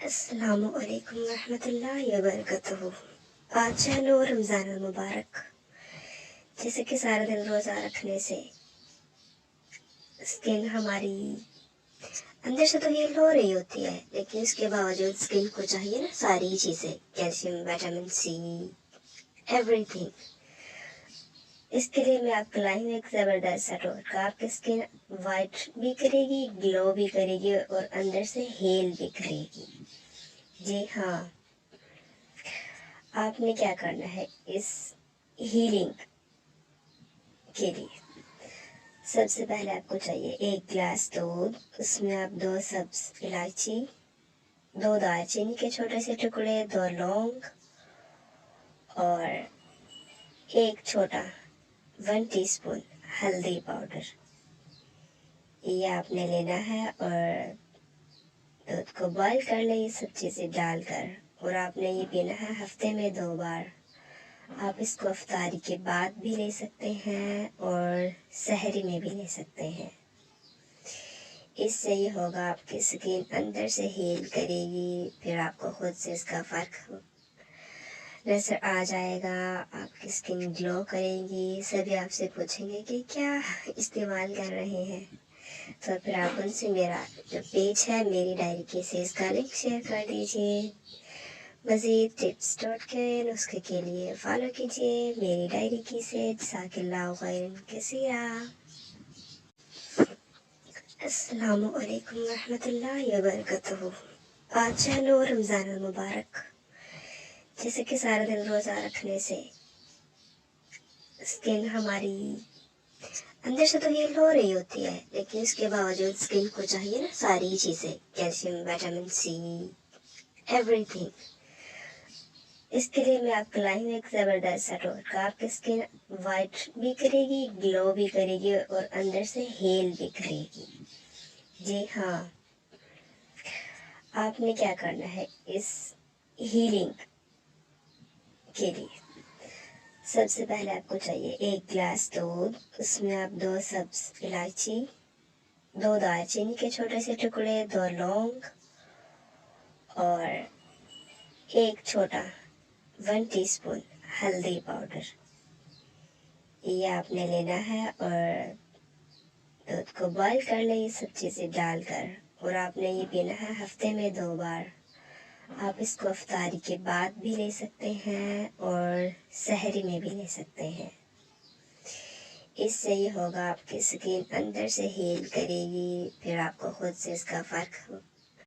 अस्सलाम वालेकुम रहमतुल्लाहि व बरकातहू। आज शहर रमज़ान मुबारक। जैसे कि सारा दिन रोज़ा रखने से स्किन हमारी अंदर से तो हील हो रही होती है, लेकिन इसके बावजूद स्किन को चाहिए ना सारी चीज़ें, कैल्शियम, विटामिन सी, एवरीथिंग। इसके लिए मैं आपको लाई हूँ एक ज़बरदस्त सा टोटका। आपकी स्किन वाइट भी करेगी, ग्लो भी करेगी और अंदर से हील भी करेगी। जी हाँ, आपने क्या करना है इस हीलिंग के लिए? सबसे पहले आपको चाहिए 1 गिलास दूध, उसमें आप 2 सब्ज इलायची, 2 दालचीनी के छोटे से टुकड़े, 2 लौंग और 1 छोटा 1 टीस्पून हल्दी पाउडर, ये आपने लेना है। और दूध को बॉईल कर ले ये सब चीज़ें डालकर, और आपने ये पीना है हफ्ते में 2 बार। आप इसको इफ्तारी के बाद भी ले सकते हैं और सहरी में भी ले सकते हैं। इससे ये होगा आपकी स्किन अंदर से हील करेगी, फिर आपको खुद से इसका फ़र्क नज़र आ जाएगा। आपकी स्किन ग्लो करेगी। सभी आपसे पूछेंगे कि क्या इस्तेमाल कर रहे हैं, तो फिर आप उनसे मेरा जो पेज है मेरी डायरी के से इसका लिंक शेयर कर दीजिए। मज़ीद टिप्स के नुस्खे के लिए फॉलो कीजिए मेरी डायरी की से। जज़ाकल्लाहु खैरन कसीरा। अस्सलामु अलैकुम रहमतुल्लाहि व बरकातहू। आज शहर रमज़ान मुबारक। जैसे कि सारा दिन रोज़ा रखने से स्किन हमारी अंदर से तो हील हो रही होती है, लेकिन इसके बावजूद स्किन को चाहिए ना सारी चीज़ें, कैल्शियम, विटामिन सी, एवरीथिंग। इसके लिए मैं आपको लाई हूँ एक ज़बरदस्त सा टोटका। आपकी स्किन वाइट भी करेगी, ग्लो भी करेगी और अंदर से हील भी करेगी। जी हाँ, आपने क्या करना है इस हीलिंग के लिए? सबसे पहले आपको चाहिए 1 गिलास दूध, उसमें आप 2 सब्ज इलायची, 2 दालचीनी के छोटे से टुकड़े, 2 लौंग और 1 छोटा 1 टीस्पून हल्दी पाउडर, ये आपने लेना है। और दूध को बॉईल कर ले ये सब चीज़ें डालकर, और आपने ये पीना है हफ्ते में 2 बार। आप इसको इफ्तारी के बाद भी ले सकते हैं और सहरी में भी ले सकते हैं। इससे ये होगा आपकी स्किन अंदर से हील करेगी, फिर आपको खुद से इसका फ़र्क